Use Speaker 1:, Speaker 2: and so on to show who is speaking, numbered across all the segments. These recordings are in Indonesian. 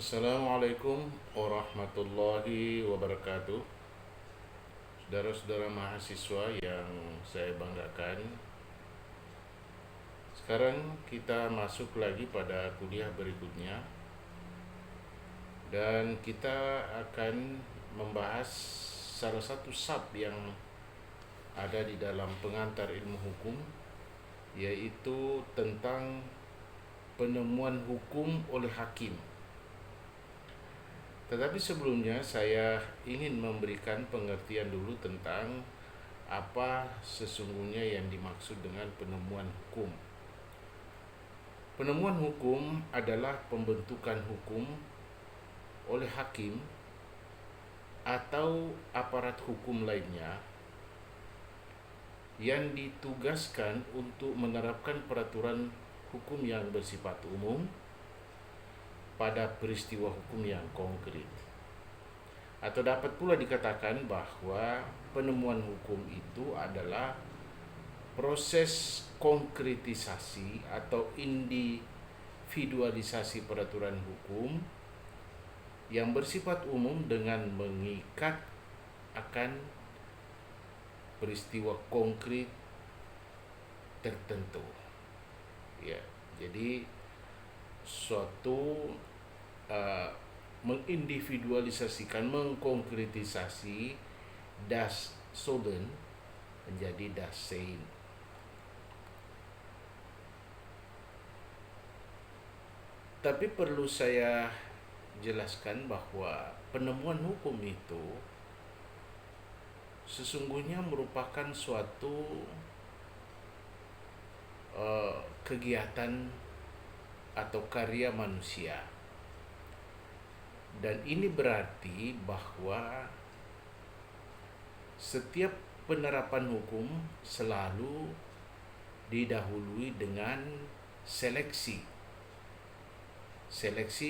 Speaker 1: Assalamualaikum warahmatullahi wabarakatuh. Saudara-saudara mahasiswa yang saya banggakan, sekarang kita masuk lagi pada kuliah berikutnya, dan kita akan membahas salah satu sub yang ada di dalam pengantar ilmu hukum, yaitu tentang penemuan hukum oleh hakim. Tetapi sebelumnya saya ingin memberikan pengertian dulu tentang apa sesungguhnya yang dimaksud dengan penemuan hukum. Penemuan hukum adalah pembentukan hukum oleh hakim atau aparat hukum lainnya yang ditugaskan untuk menerapkan peraturan hukum yang bersifat umum pada peristiwa hukum yang konkret. Atau dapat pula dikatakan bahwa penemuan hukum itu adalah proses konkretisasi atau individualisasi peraturan hukum yang bersifat umum dengan mengikat akan peristiwa konkret tertentu. Ya, jadi suatu mengindividualisasikan, mengkonkretisasi das Sollen menjadi das Sein. Tapi perlu saya jelaskan bahwa penemuan hukum itu sesungguhnya merupakan suatu kegiatan atau karya manusia. Dan ini berarti bahwa setiap penerapan hukum selalu didahului dengan seleksi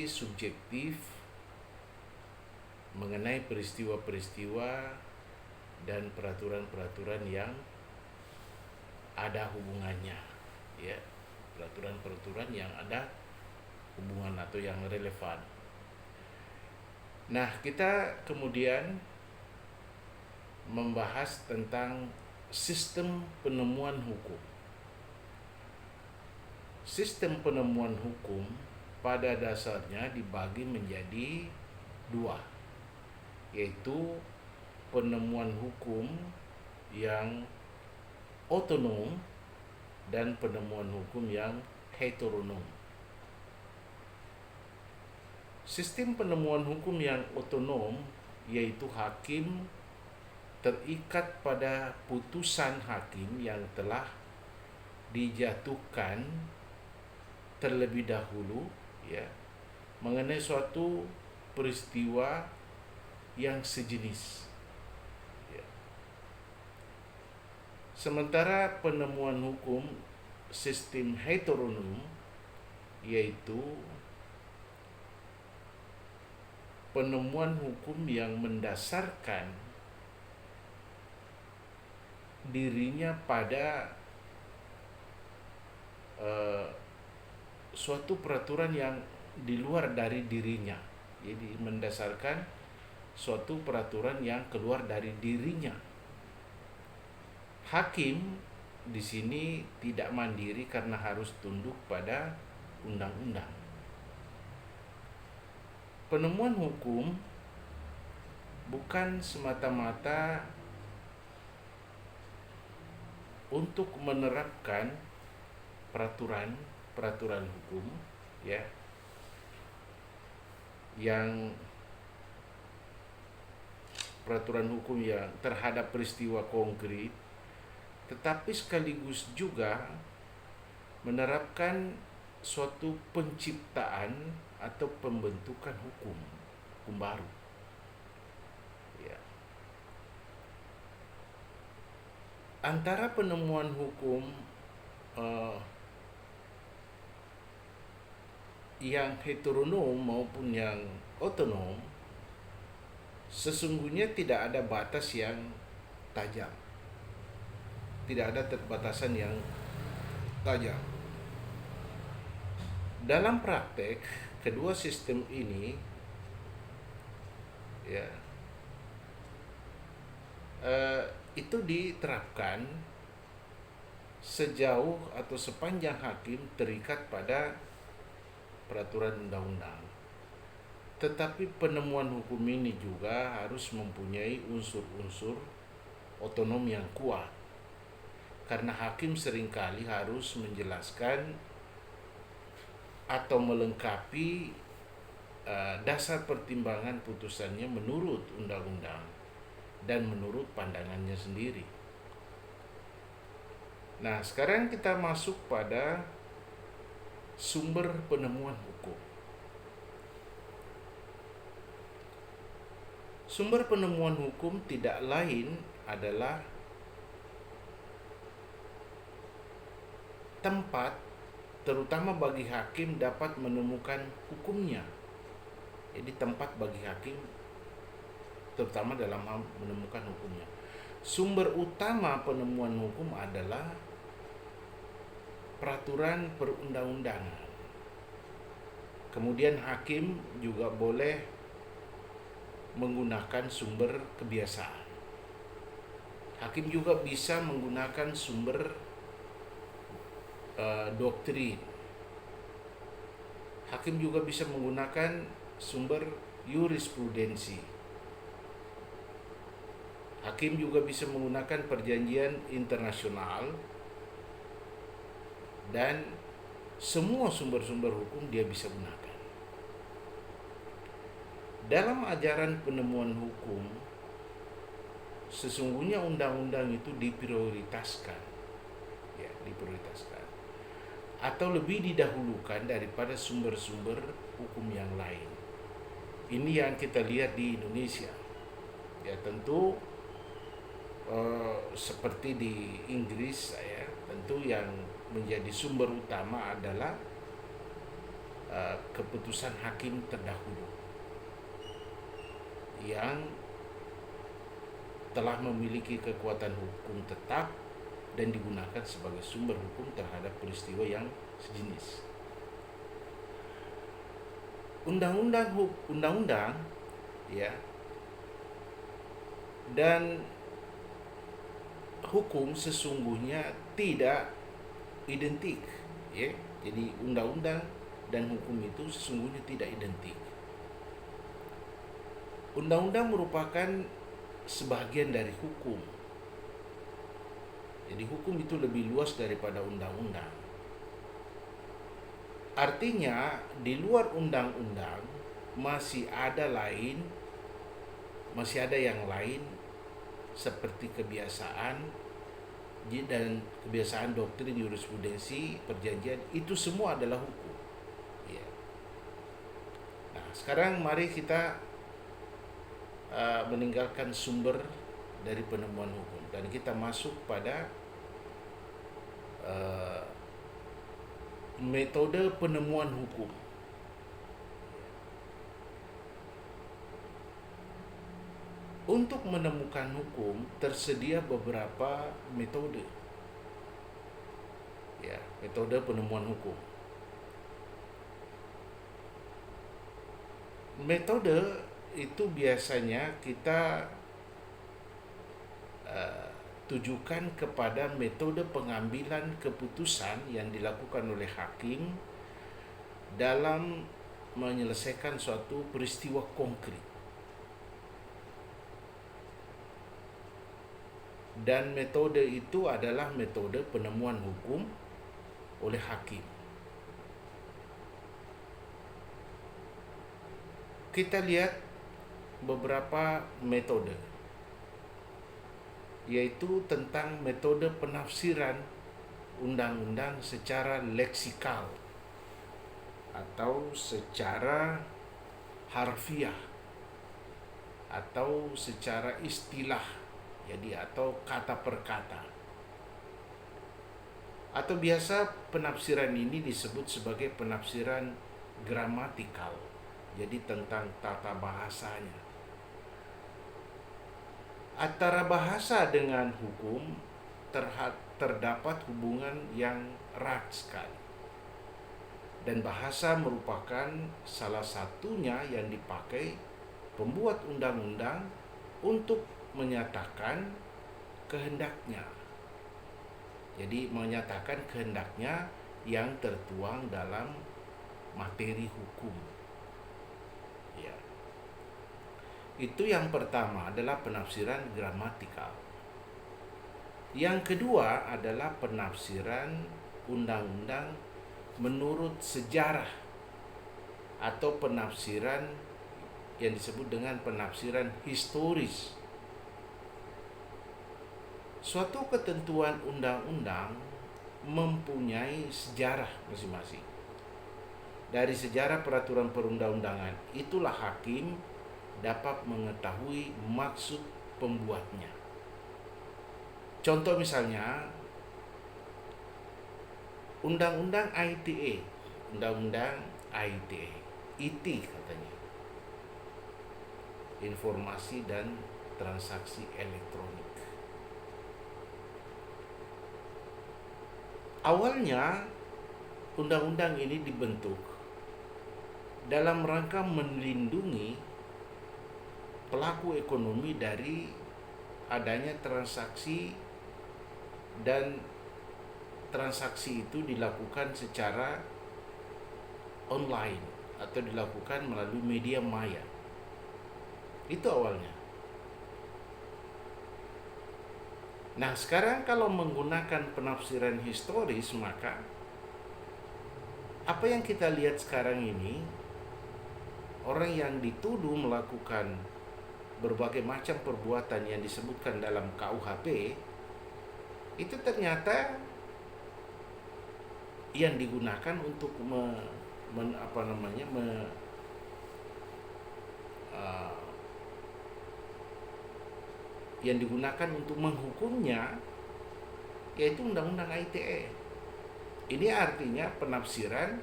Speaker 1: subjektif mengenai peristiwa-peristiwa dan peraturan-peraturan yang ada hubungannya, ya, peraturan-peraturan yang ada hubungan atau yang relevan. Nah, kita kemudian membahas tentang sistem penemuan hukum. Sistem penemuan hukum pada dasarnya dibagi menjadi dua, yaitu penemuan hukum yang otonom dan penemuan hukum yang heteronom. Sistem penemuan hukum yang otonom yaitu hakim terikat pada putusan hakim yang telah dijatuhkan terlebih dahulu, ya, mengenai suatu peristiwa yang sejenis. Ya. Sementara penemuan hukum sistem heteronom yaitu penemuan hukum yang mendasarkan dirinya pada suatu peraturan yang di luar dari dirinya. Jadi mendasarkan suatu peraturan yang keluar dari dirinya. Hakim di sini tidak mandiri karena harus tunduk pada undang-undang. Penemuan hukum bukan semata-mata untuk menerapkan peraturan hukum, ya, yang peraturan hukum yang terhadap peristiwa konkret, tetapi sekaligus juga menerapkan suatu penciptaan atau pembentukan hukum baru. Ya. Antara penemuan hukum yang heteronom maupun yang otonom sesungguhnya tidak ada batas yang tajam. Tidak ada batasan yang tajam. Dalam praktek, kedua sistem ini ya itu diterapkan sejauh atau sepanjang hakim terikat pada peraturan undang-undang. Tetapi penemuan hukum ini juga harus mempunyai unsur-unsur otonomi yang kuat. Karena hakim seringkali harus menjelaskan atau melengkapi dasar pertimbangan putusannya menurut undang-undang dan menurut pandangannya sendiri. Nah, sekarang kita masuk pada sumber penemuan hukum. Sumber penemuan hukum tidak lain adalah tempat terutama bagi hakim dapat menemukan hukumnya. Jadi tempat bagi hakim terutama dalam hal menemukan hukumnya. Sumber utama penemuan hukum adalah peraturan perundang-undangan. Kemudian hakim juga boleh menggunakan sumber kebiasaan. Hakim juga bisa menggunakan sumber doktrin. Hakim juga bisa menggunakan sumber jurisprudensi. Hakim juga bisa menggunakan perjanjian internasional dan semua sumber-sumber hukum dia bisa gunakan. Dalam ajaran penemuan hukum, sesungguhnya undang-undang itu diprioritaskan. Ya, diprioritaskan. Atau lebih didahulukan daripada sumber-sumber hukum yang lain. Ini yang kita lihat di Indonesia. Ya, tentu seperti di Inggris, ya, tentu yang menjadi sumber utama adalah keputusan hakim terdahulu yang telah memiliki kekuatan hukum tetap dan digunakan sebagai sumber hukum terhadap peristiwa yang sejenis. Undang-undang ya dan hukum sesungguhnya tidak identik, ya. Jadi undang-undang dan hukum itu sesungguhnya tidak identik. Undang-undang merupakan sebagian dari hukum. Jadi hukum itu lebih luas daripada undang-undang. Artinya di luar undang-undang masih ada yang lain seperti kebiasaan dan kebiasaan doktrin, jurisprudensi, perjanjian, itu semua adalah hukum. Ya. Nah, sekarang mari kita meninggalkan sumber dari penemuan hukum dan kita masuk pada metode penemuan hukum. Untuk menemukan hukum tersedia beberapa metode. Ya, metode penemuan hukum. Metode itu biasanya kita tujukan kepada metode pengambilan keputusan yang dilakukan oleh hakim dalam menyelesaikan suatu peristiwa konkret. Dan metode itu adalah metode penemuan hukum oleh hakim. Kita lihat beberapa metode, yaitu tentang metode penafsiran undang-undang secara leksikal atau secara harfiah atau secara istilah, jadi atau kata per kata. Atau biasa penafsiran ini disebut sebagai penafsiran gramatikal, jadi tentang tata bahasanya. Antara bahasa dengan hukum terdapat hubungan yang erat sekali. Dan bahasa merupakan salah satunya yang dipakai pembuat undang-undang untuk menyatakan kehendaknya. Jadi menyatakan kehendaknya yang tertuang dalam materi hukum. Ya. Itu yang pertama adalah penafsiran gramatikal. Yang kedua adalah penafsiran undang-undang menurut sejarah atau penafsiran yang disebut dengan penafsiran historis. Suatu ketentuan undang-undang mempunyai sejarah masing-masing. Dari sejarah peraturan perundang-undangan, itulah hakim dapat mengetahui maksud pembuatnya. Contoh misalnya, Undang-Undang ITE, Undang-Undang ITE, IT katanya, Informasi dan Transaksi Elektronik. Awalnya, undang-undang ini dibentuk dalam rangka melindungi pelaku ekonomi dari adanya transaksi, dan transaksi itu dilakukan secara online atau dilakukan melalui media maya. Itu awalnya. Nah, sekarang kalau menggunakan penafsiran historis, maka apa yang kita lihat sekarang ini, orang yang dituduh melakukan berbagai macam perbuatan yang disebutkan dalam KUHP itu ternyata yang digunakan untuk yang digunakan untuk menghukumnya yaitu Undang-Undang ITE. Ini artinya penafsiran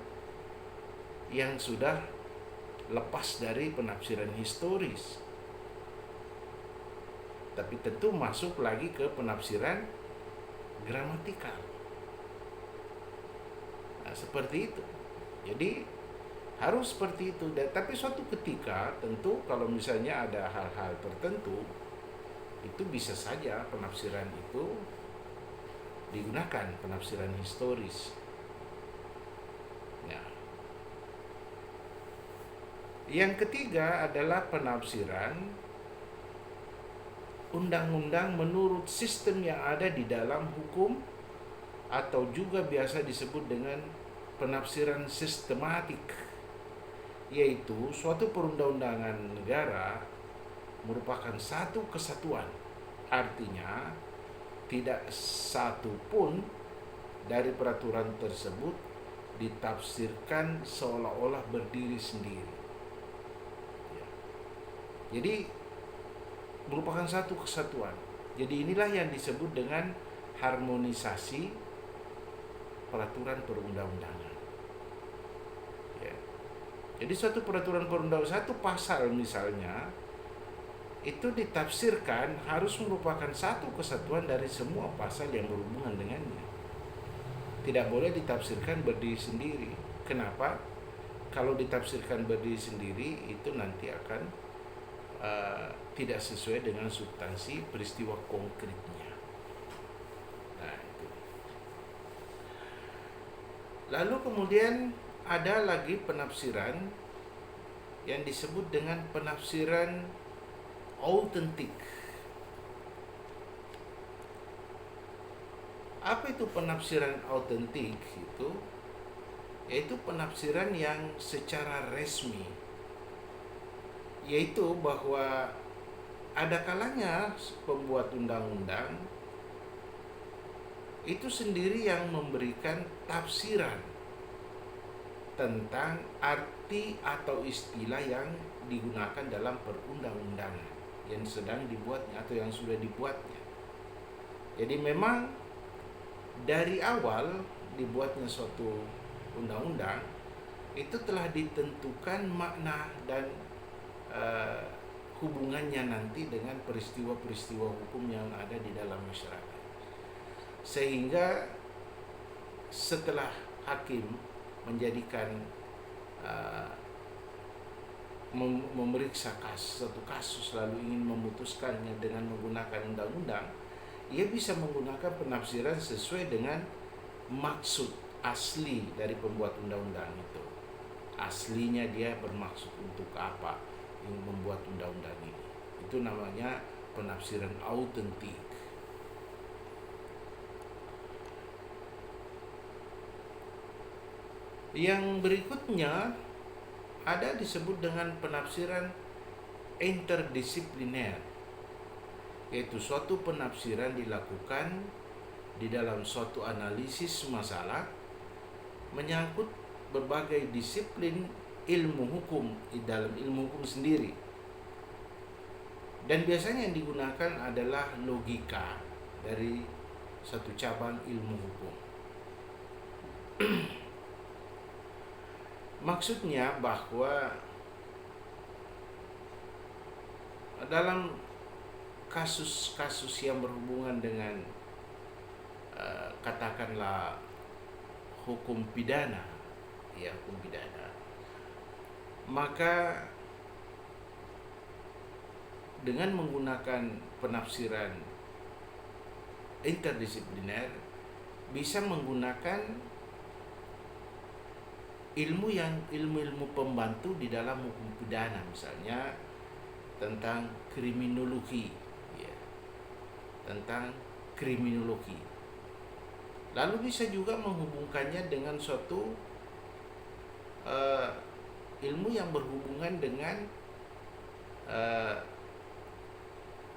Speaker 1: yang sudah lepas dari penafsiran historis, tapi tentu masuk lagi ke penafsiran gramatikal. Nah, seperti itu. Jadi harus seperti itu. Tapi suatu ketika tentu kalau misalnya ada hal-hal tertentu, itu bisa saja penafsiran itu digunakan, penafsiran historis. Nah, yang ketiga adalah penafsiran undang-undang menurut sistem yang ada di dalam hukum, atau juga biasa disebut dengan penafsiran sistematik, yaitu suatu perundang-undangan negara merupakan satu kesatuan. Artinya tidak satu pun dari peraturan tersebut ditafsirkan seolah-olah berdiri sendiri. Jadi merupakan satu kesatuan. Jadi inilah yang disebut dengan harmonisasi peraturan perundang-undangan. Ya. Jadi suatu peraturan perundang-undangan, satu pasal misalnya, itu ditafsirkan harus merupakan satu kesatuan dari semua pasal yang berhubungan dengannya. Tidak boleh ditafsirkan berdiri sendiri. Kenapa? Kalau ditafsirkan berdiri sendiri, itu nanti akan tidak sesuai dengan substansi peristiwa konkretnya. Nah, itu. Lalu kemudian ada lagi penafsiran yang disebut dengan penafsiran autentik. Apa itu penafsiran autentik? Yaitu penafsiran yang secara resmi, yaitu bahwa ada kalanya pembuat undang-undang itu sendiri yang memberikan tafsiran tentang arti atau istilah yang digunakan dalam perundang-undangan yang sedang dibuatnya atau yang sudah dibuatnya. Jadi memang dari awal dibuatnya suatu undang-undang itu telah ditentukan makna dan hubungannya nanti dengan peristiwa-peristiwa hukum yang ada di dalam masyarakat. Sehingga setelah hakim menjadikan uh, memeriksa satu kasus lalu ingin memutuskannya dengan menggunakan undang-undang, ia bisa menggunakan penafsiran sesuai dengan maksud asli dari pembuat undang-undang itu. Aslinya dia bermaksud untuk apa yang membuat undang-undang ini. Itu namanya penafsiran autentik. Yang berikutnya ada disebut dengan penafsiran interdisipliner, yaitu suatu penafsiran dilakukan di dalam suatu analisis masalah menyangkut berbagai disiplin ilmu hukum di dalam ilmu hukum sendiri. Dan biasanya yang digunakan adalah logika dari satu cabang ilmu hukum. Maksudnya bahwa dalam kasus-kasus yang berhubungan dengan katakanlah hukum pidana, ya hukum pidana, maka dengan menggunakan penafsiran interdisipliner bisa menggunakan ilmu pembantu di dalam hukum pidana, misalnya tentang kriminologi, ya, tentang kriminologi. Lalu bisa juga menghubungkannya dengan suatu ilmu yang berhubungan dengan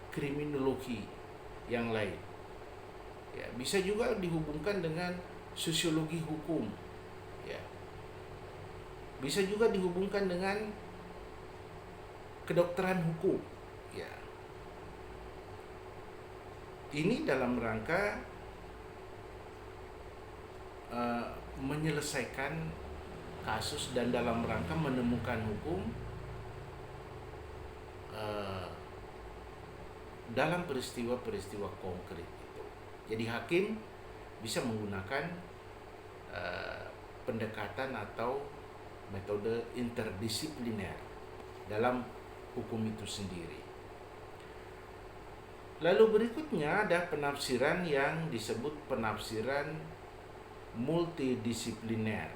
Speaker 1: kriminologi yang lain. Ya, bisa juga dihubungkan dengan sosiologi hukum. Ya. Bisa juga dihubungkan dengan kedokteran hukum. Ya. Ini dalam rangka menyelesaikan kasus dan dalam rangka menemukan hukum dalam peristiwa-peristiwa konkret itu. Jadi hakim bisa menggunakan pendekatan atau metode interdisipliner dalam hukum itu sendiri. Lalu berikutnya ada penafsiran yang disebut penafsiran multidisipliner,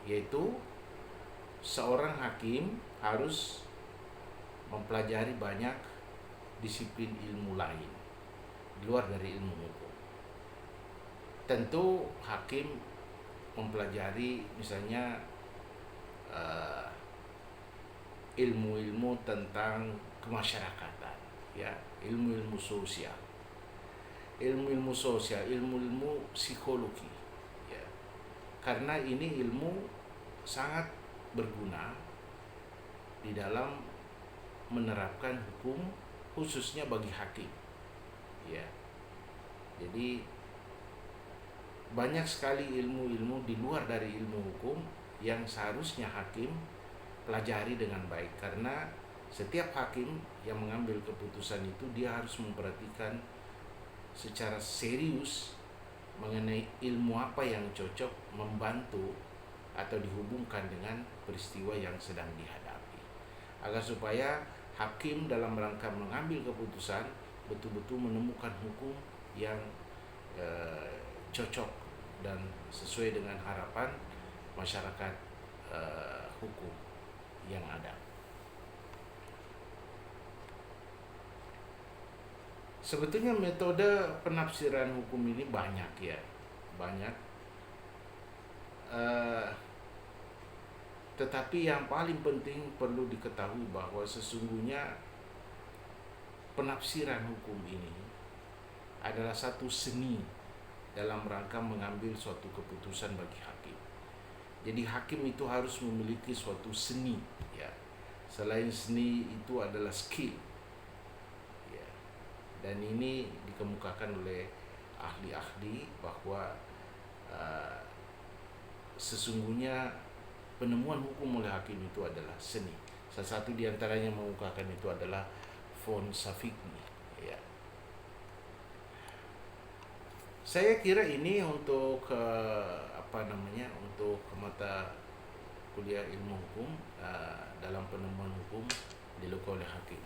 Speaker 1: yaitu seorang hakim harus mempelajari banyak disiplin ilmu lain di luar dari ilmu hukum. Tentu hakim mempelajari misalnya ilmu-ilmu tentang kemasyarakatan, ya, ilmu-ilmu sosial, ilmu-ilmu psikologi, ya, karena ini ilmu sangat berguna di dalam menerapkan hukum khususnya bagi hakim, ya. Jadi banyak sekali ilmu-ilmu di luar dari ilmu hukum yang seharusnya hakim pelajari dengan baik, karena setiap hakim yang mengambil keputusan itu dia harus memperhatikan secara serius mengenai ilmu apa yang cocok membantu atau dihubungkan dengan peristiwa yang sedang dihadapi, agar supaya hakim dalam rangka mengambil keputusan betul-betul menemukan hukum yang cocok dan sesuai dengan harapan masyarakat hukum yang ada. Sebetulnya metode penafsiran hukum ini banyak, ya, banyak. Tetapi yang paling penting perlu diketahui bahwa sesungguhnya penafsiran hukum ini adalah satu seni dalam rangka mengambil suatu keputusan bagi hakim. Jadi hakim itu harus memiliki suatu seni, ya. Selain seni itu adalah skill, ya. Dan ini dikemukakan oleh ahli-ahli bahwa sesungguhnya penemuan hukum oleh hakim itu adalah seni. Salah satu diantaranya mengukakan itu adalah von Savigny, ya. Saya kira ini untuk untuk mata kuliah ilmu hukum dalam penemuan hukum dilakukan oleh hakim.